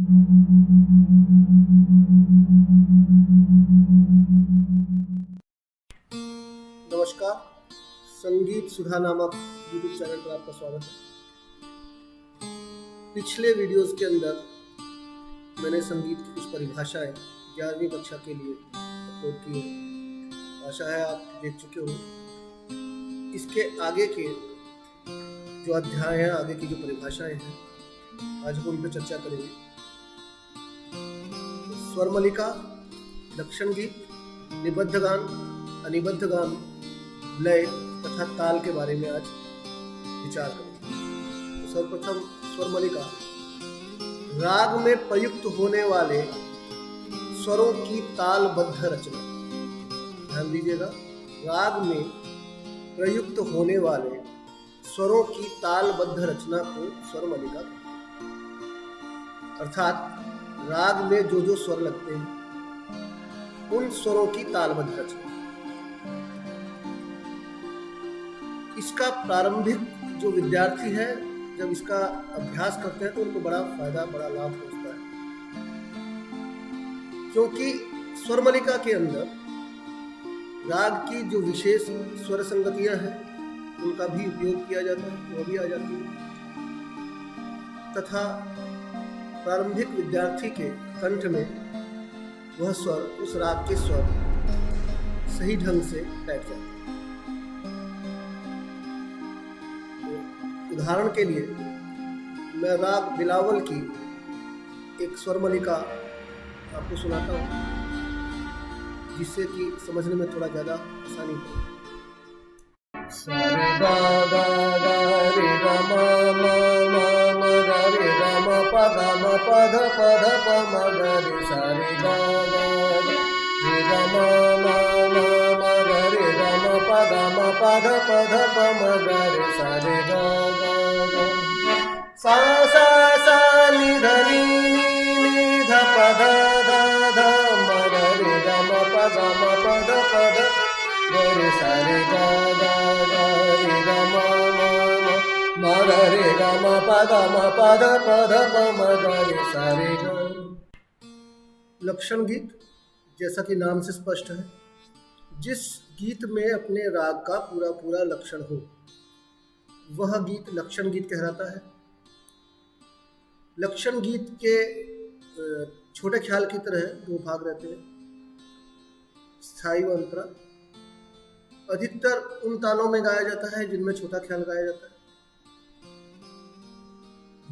नमस्कार। संगीत सुधा नामक यूट्यूब चैनल पर आपका स्वागत है। पिछले वीडियोस के अंदर मैंने संगीत की कुछ परिभाषाएं 11वीं कक्षा के लिए अपलोड की है। आशा है आप देख चुके होंगे। इसके आगे के जो अध्याय हैं, आगे की जो परिभाषाएं हैं, आज हम उन पर चर्चा करेंगे। स्वरमलिका, लक्षण गीत, निबद्ध गान, अनिबद्ध गान, लय तथा ताल के बारे में आज विचार करेंगे। तो सर्वप्रथम स्वरमलिका, राग में प्रयुक्त होने वाले स्वरों की तालबद्ध रचना। ध्यान दीजिएगा, राग में प्रयुक्त होने वाले स्वरों की तालबद्ध रचना को स्वरमलिका कहते हैं। अर्थात राग में जो जो स्वर लगते हैं उन स्वरों की तालबद्ध रचना। इसका प्रारंभिक जो विद्यार्थी है, जब इसका अभ्यास करते हैं तो उनको बड़ा फायदा, बड़ा लाभ पहुंचता है, क्योंकि स्वरमलिका के अंदर राग की जो विशेष स्वर संगतियां हैं उनका भी उपयोग किया जाता है, वो भी आ जाती है, तथा प्रारंभिक विद्यार्थी के कंठ में वह स्वर, उस राग के स्वर सही ढंग से बैठ जाते हैं। उदाहरण के लिए मैं राग बिलावल की एक स्वरमलिका आपको सुनाता हूँ, जिससे कि समझने में थोड़ा ज़्यादा आसानी हो। सा रे गा गा गा रे गा मा मा मा मा गा रे गा मा पा गा मा पा ध प मा गा रे सा रे गा गा रे गा मा मा मा मा गा रे गा मा पा गा मा पा ध मा गा रे सा रे गा गा गा सा सा सा नि ध नि नि ध प ध ध ध मा गा रे गा मा पा गा मा पा ध गा रे सा रे गा गा गा रे गा मा मा मा मा गा रे गा मा पा गा मा पा ध मा गा रे सा रे गा। लक्षण गीत, जैसा कि नाम से स्पष्ट है, जिस गीत में अपने राग का पूरा पूरा लक्षण हो वह गीत लक्षण गीत कहलाता है। लक्षण गीत के छोटे ख्याल की तरह दो भाग रहते हैं, स्थायी व अंतरा। अधिकतर उन तालों में गाया जाता है जिनमें छोटा ख्याल गाया जाता है।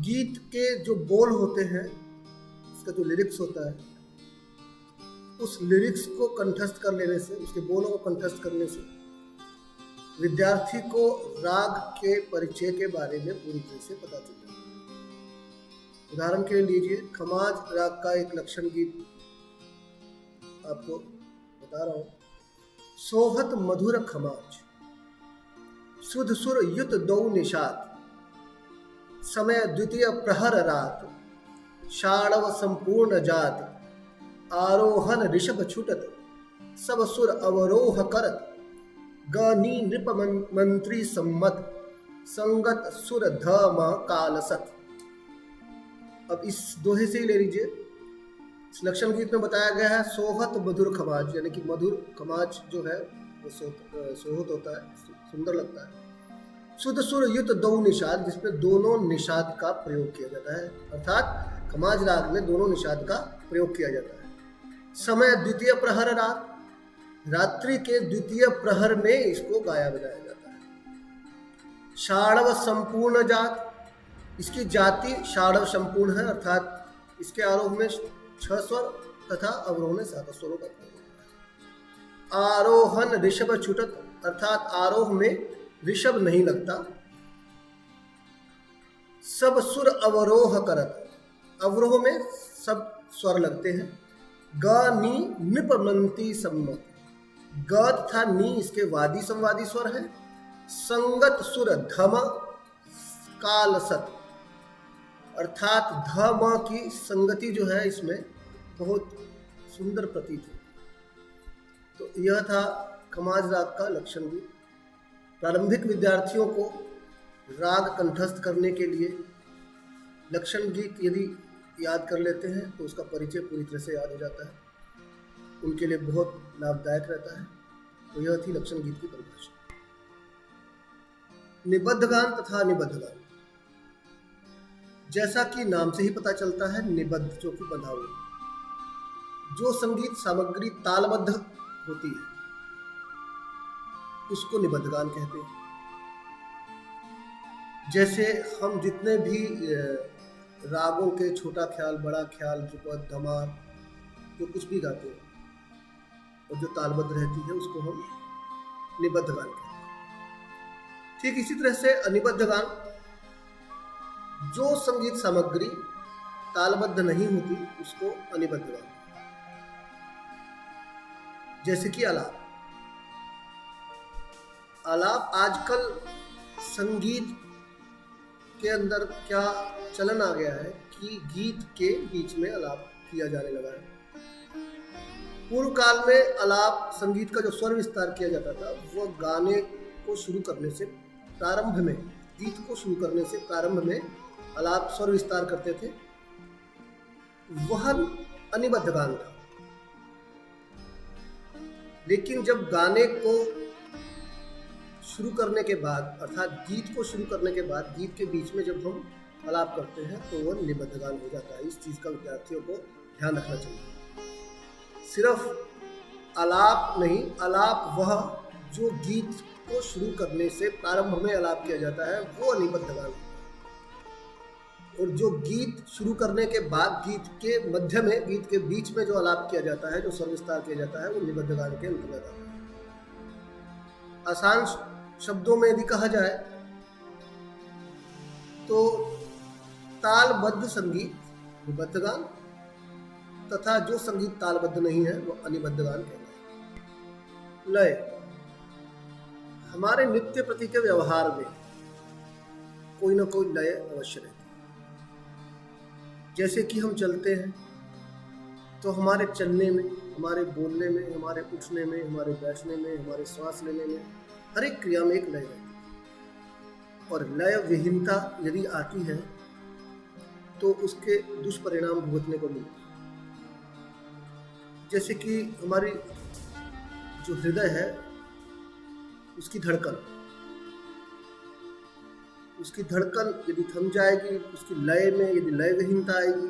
गीत के जो बोल होते हैं, उसका जो लिरिक्स होता है, उस लिरिक्स को कंठस्थ कर लेने से, उसके बोलों को कंठस्थ करने से विद्यार्थी को राग के परिचय के बारे में पूरी तरह से पता चलता है। उदाहरण के लिए लीजिए, खमाज राग का एक लक्षण गीत आपको बता रहा हूं। सोहत मधुर खमाज, सुध सुर युत दौ निषाद, समय द्वितीय प्रहर रात, शाणव संपूर्ण जात, आरोहन ऋषभ छुटत, सब सुर अवरोह करत, गनी नृप मंत्री सम्मत, संगत सुर धम कालसत। अब इस दोहे से ही ले लीजिए। इस लक्षण गीत में बताया गया है सोहत मधुर खमाज, यानी कि मधुर खमाज जो है वो सोहत होता है, सुंदर लगता है। शुद्ध सुर युत दौ निषाद, जिसमें दोनों निषाद का प्रयोग किया जाता है, अर्थात खमाज राग में दोनों निषाद का प्रयोग किया जाता है। समय द्वितीय प्रहर रात, रात्रि के द्वितीय प्रहर में इसको गाया बजाया जाता है। शाणव संपूर्ण जात, इसकी जाति शाणव संपूर्ण है, अर्थात इसके आरोह में 6 स्वर तथा अवरोह में 7 स्वरों का प्रयोग होता है। आरोहन ऋषभ छुटत, अर्थात आरोह में ऋषभ नहीं लगता। सब सुर अवरोह करत, अवरोह में सब स्वर लगते हैं। ग नी निपमंती सम्मत, ग तथा नी इसके वादी संवादी स्वर है। संगत सुर धम कालसत, अर्थात ध म की संगति जो है इसमें बहुत सुंदर प्रतीत है। तो यह था खमाज राग का लक्षण गीत। प्रारंभिक विद्यार्थियों को राग कंठस्थ करने के लिए लक्षण गीत यदि याद कर लेते हैं तो उसका परिचय पूरी तरह से याद हो जाता है, उनके लिए बहुत लाभदायक रहता है। तो यह थी लक्षण गीत की परिभाषा। निबद्ध गान तथा अनिबद्ध गान। जैसा कि नाम से ही पता चलता है, निबद्ध जो कि बंधा हुआ, जो संगीत सामग्री तालबद्ध होती है उसको निबद्ध गान कहते हैं। जैसे हम जितने भी रागों के छोटा ख्याल, बड़ा ख्याल, ध्रुपद, धमार, जो कुछ भी गाते हैं और जो तालबद्ध रहती है उसको हम निबद्ध गान कहते हैं। ठीक इसी तरह से अनिबद्ध गान, जो संगीत सामग्री तालबद्ध नहीं होती उसको अनिबद्ध गान। जैसे कि आलाप। आलाप आजकल संगीत के अंदर क्या चलन आ गया है कि गीत के बीच में आलाप किया जाने लगा है। पूर्व काल में आलाप संगीत का जो स्वर विस्तार किया जाता था वह गाने को शुरू करने से प्रारंभ में, गीत को शुरू करने से प्रारंभ में आलाप स्वर विस्तार करते थे, वह अनिबद्ध गान था। लेकिन जब गाने को शुरू करने के बाद, अर्थात गीत को शुरू करने के बाद, गीत के बीच में जब हम आलाप करते हैं तो वह निबद्ध गान हो जाता है। इस चीज का विद्यार्थियों को ध्यान रखना चाहिए। सिर्फ आलाप नहीं, आलाप वह जो गीत को शुरू करने से प्रारंभ में आलाप किया जाता है वो अनिबद्ध गान है, और जो गीत शुरू करने के बाद, गीत के मध्य में, गीत के बीच में जो आलाप किया जाता है, जो स्वर विस्तार किया जाता है, वो निबद्ध गान के अंतर्गत आता है। आसान शब्दों में यदि कहा जाए तो तालबद्ध संगीत निबद्ध गान तथा जो संगीत तालबद्ध नहीं है वो अनिबद्ध गान कहलाता है। लय। हमारे नित्य प्रति के व्यवहार में कोई ना कोई लय अवश्य रहती है। जैसे कि हम चलते हैं तो हमारे चलने में, हमारे बोलने में, हमारे उठने में, हमारे बैठने में, हमारे सांस लेने में, हर एक क्रिया में एक लय रहती है। और लय विहीनता यदि आती है तो उसके दुष्परिणाम भुगतने को मिलते हैं। जैसे कि हमारी जो हृदय है उसकी धड़कन यदि थम जाएगी, उसकी लय में यदि लय विहीनता आएगी,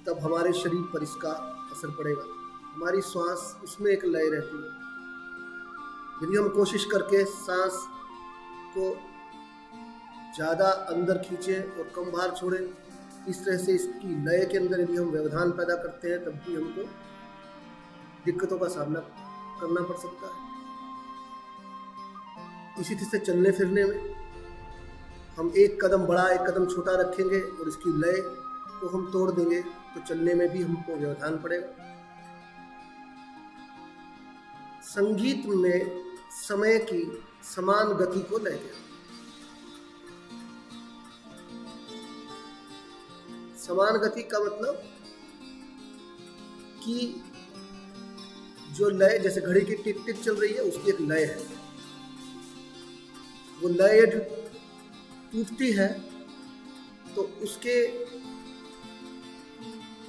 तब हमारे शरीर पर इसका असर पड़ेगा। हमारी श्वास, उसमें एक लय रहती है। यदि हम कोशिश करके सांस को ज़्यादा अंदर खींचें और कम बाहर छोड़ें, इस तरह से इसकी लय के अंदर यदि हम व्यवधान पैदा करते हैं, तब भी हमको दिक्कतों का सामना करना पड़ सकता है। इसी तरह से चलने फिरने में हम एक कदम बड़ा, एक कदम छोटा रखेंगे और इसकी लय को हम तोड़ देंगे तो चलने में भी हमको व्यवधान पड़ेगा। संगीत में समय की समान गति को लय कहते हैं। समान गति का मतलब कि जो लय, जैसे घड़ी की टिक टिक चल रही है, उसकी एक लय है। वो लय टूटती है तो उसके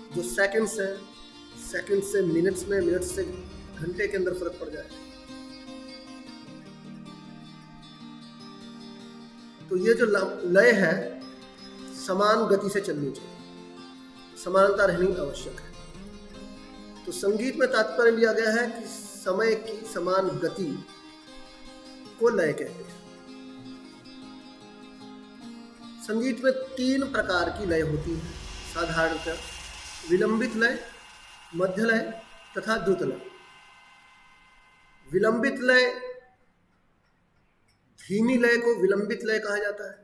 जो सेकंड्स हैं, सेकंड से मिनट्स में, मिनट से घंटे के अंदर फर्क पड़ जाए। तो ये जो लय है समान गति से चलनी चाहिए, समानता रहनी आवश्यक है। तो संगीत में तात्पर्य लिया गया है कि समय की समान गति को लय कहते हैं। संगीत में 3 प्रकार की लय होती है साधारणतः: विलंबित लय, मध्य लय तथा द्रुत लय। विलंबित लय, धीमी लय को विलंबित लय कहा जाता है।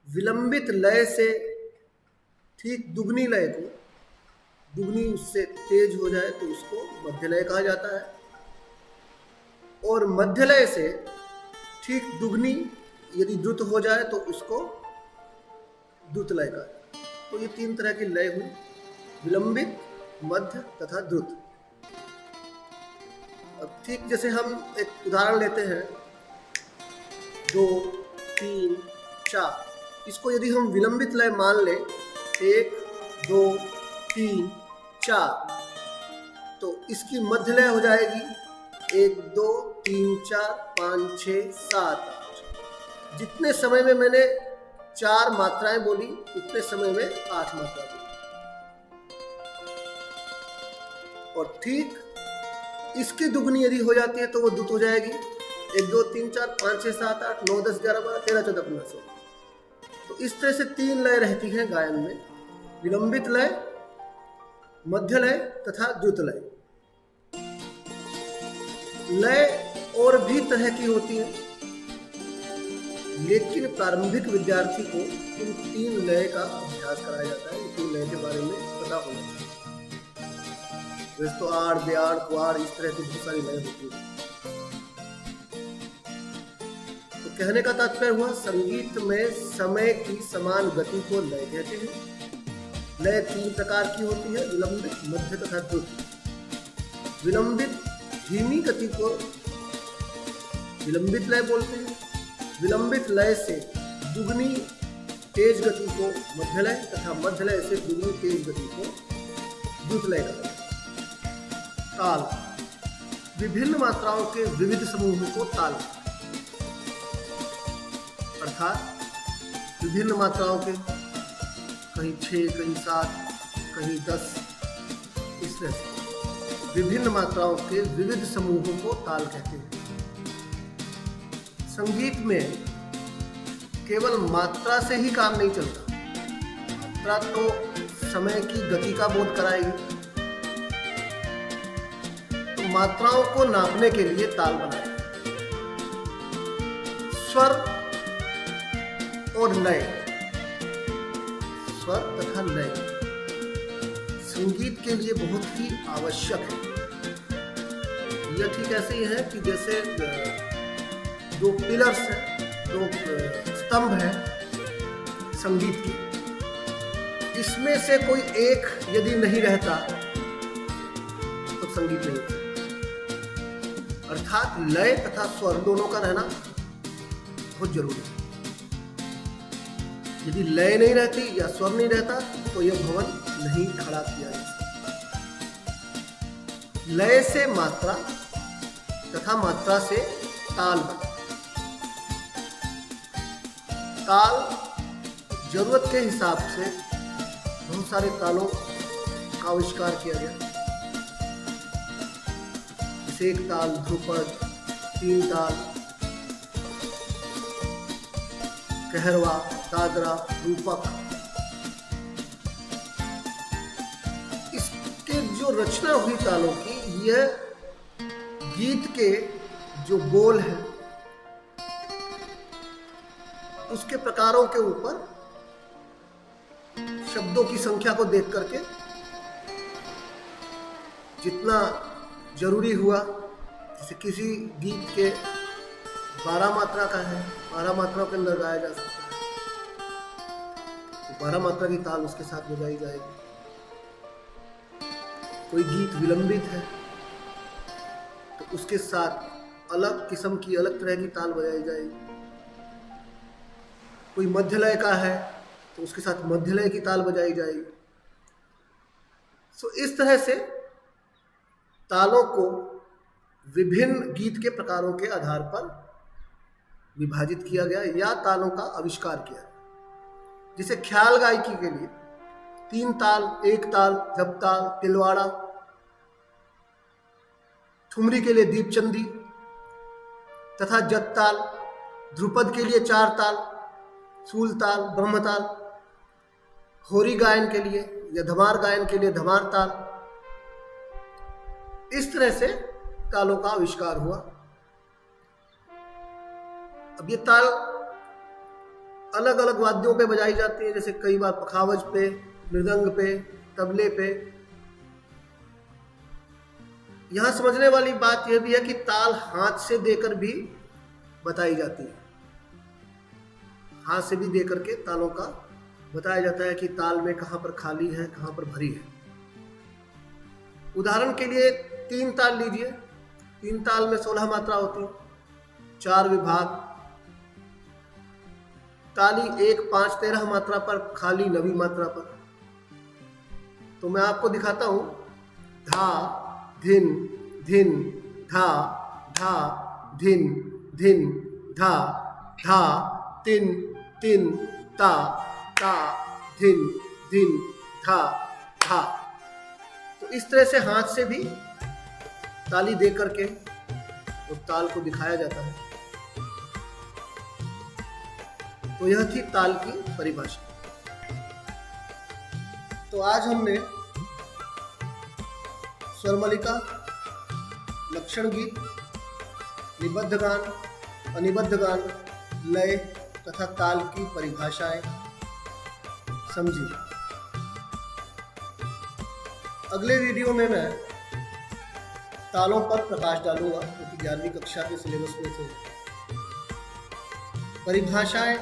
विलंबित लय से ठीक दुगनी लय को, दुगनी उससे तेज हो जाए तो उसको मध्य लय कहा जाता है। और मध्य लय से ठीक दुगनी यदि द्रुत हो जाए तो उसको द्रुत लय कहा जाता है। तो ये 3 तरह की लय हुई: विलंबित, मध्य तथा द्रुत। अब ठीक जैसे हम एक उदाहरण लेते हैं, 2, 3, 4, इसको यदि हम विलंबित लय मान ले 1 2 3 4, तो इसकी मध्य लय हो जाएगी 1 2 3 4 5 6 7 8। जितने समय में मैंने 4 मात्राएं बोली उतने समय में 8 मात्रा बोली। और ठीक इसकी दुगनी यदि हो जाती है तो वो द्रुत हो जाएगी 1 2 3 4 5 6 7 8 9 10 11 12 13 14 15 16। तो इस तरह से 3 लय रहती हैं गायन में, विलंबित लय, मध्य लय तथा द्रुत लय। लय और भी तरह की होती है, लेकिन प्रारंभिक विद्यार्थी को इन 3 लय का अभ्यास कराया जाता है। इन 3 लय के बारे में पता होना चाहिए। वैसे तो आड़ ब्याड़ क्वाड़ इस तरह की बहुत सारी लय होती है। तो कहने का तात्पर्य हुआ, संगीत में समय की समान गति को लय कहते हैं। लय 3 प्रकार की होती है, विलंबित, मध्य तथा द्रुत। विलंबित धीमी गति को विलंबित लय बोलते हैं। विलंबित लय से दुगनी तेज गति को मध्य लय तथा मध्य लय से दुगनी तेज गति को द्रुत लय कहते हैं। ताल विभिन्न मात्राओं के विविध समूहों को ताल, अर्थात विभिन्न मात्राओं के कहीं 6 कहीं 7 कहीं 10, इस तरह से विभिन्न मात्राओं के विविध समूहों को ताल कहते हैं। संगीत में केवल मात्रा से ही काम नहीं चलता। मात्रा तो समय की गति का बोध कराएगी, तो मात्राओं को नापने के लिए ताल बनाए। स्वर और लय, स्वर तथा लय संगीत के लिए बहुत ही आवश्यक है। यह ठीक ऐसे ही है कि जैसे 2 पिलर्स हैं, 2 स्तंभ हैं संगीत की, इसमें से कोई एक यदि नहीं रहता तो संगीत नहीं होता। अर्थात लय तथा स्वर दोनों का रहना बहुत जरूरी है। यदि लय नहीं रहती या स्वर नहीं रहता तो यह भवन नहीं खड़ा किया जा सकता। लय से मात्रा तथा मात्रा से ताल बना। ताल जरूरत के हिसाब से बहुत सारे तालों का आविष्कार किया गया। जैसे 1 ताल, ध्रुपद, 3 ताल, कहरवा, दादरा, रूपक। इसके जो रचना हुई तालों की, यह गीत के जो बोल है उसके प्रकारों के ऊपर शब्दों की संख्या को देख करके जितना जरूरी हुआ, जैसे किसी गीत के 12 मात्रा का है, 12 मात्राओं के अंदर गाया जा सकता है, तो 12 मात्रा की ताल उसके साथ बजाई जाएगी। कोई गीत विलंबित है तो उसके साथ अलग किस्म की, अलग तरह की ताल बजाई जाएगी। कोई मध्य लय का है तो उसके साथ मध्य लय की ताल बजाई जाएगी। सो इस तरह से तालों को विभिन्न गीत के प्रकारों के आधार पर विभाजित किया गया या तालों का आविष्कार किया। जैसे ख्याल गायकी के लिए 3 ताल, 1 ताल, जपताल, तिलवाड़ा। ठुमरी के लिए दीपचंदी तथा जत्ताल। ध्रुपद के लिए 4 ताल, सूलताल, ब्रह्मताल। होरी गायन के लिए या धमार गायन के लिए धमार ताल। इस तरह से तालों का आविष्कार हुआ। अब ये ताल अलग अलग वाद्यों पे बजाई जाती है, जैसे कई बार पखावज पे, मृदंग पे, तबले पे। यहां समझने वाली बात यह भी है कि ताल हाथ से देकर भी बताई जाती है। हाथ से भी देकर के तालों का बताया जाता है कि ताल में कहां पर खाली है, कहां पर भरी है। उदाहरण के लिए 3 ताल लीजिए। 3 ताल में 16 मात्रा होती है, 4 विभाग। ताली 1 5 13 मात्रा पर, खाली 9वीं मात्रा पर। तो मैं आपको दिखाता हूँ। धा धिन धिन धा धा धिन धिन धा धा तिन तिन ता ता धिन धिन धा धा। तो इस तरह से हाथ से भी ताली दे करके उस ताल को दिखाया जाता है। तो यह थी ताल की परिभाषा। तो आज हमने स्वरमलिका, लक्षण गीत, निबद्ध गान, अनिबद्ध गान, लय तथा ताल की परिभाषाएं समझी। अगले वीडियो में मैं तालों पर प्रकाश डालूंगा, क्योंकि 11वीं कक्षा के सिलेबस में थे। परिभाषाएं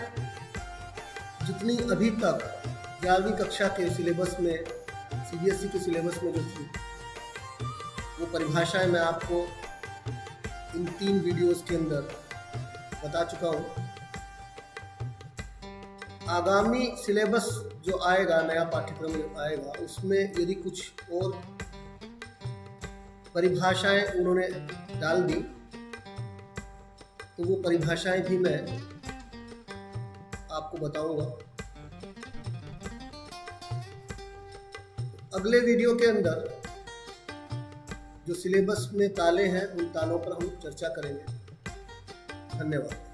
जितनी अभी तक 11वीं कक्षा के सिलेबस में, CBSE के सिलेबस में जो थी, वो परिभाषाएं मैं आपको इन 3 वीडियोस के अंदर बता चुका हूँ। आगामी सिलेबस जो आएगा, नया पाठ्यक्रम आएगा, उसमें यदि कुछ और परिभाषाएं उन्होंने डाल दी तो वो परिभाषाएं भी मैं आपको बताऊंगा। अगले वीडियो के अंदर जो सिलेबस में ताले हैं, उन तालों पर हम चर्चा करेंगे। धन्यवाद।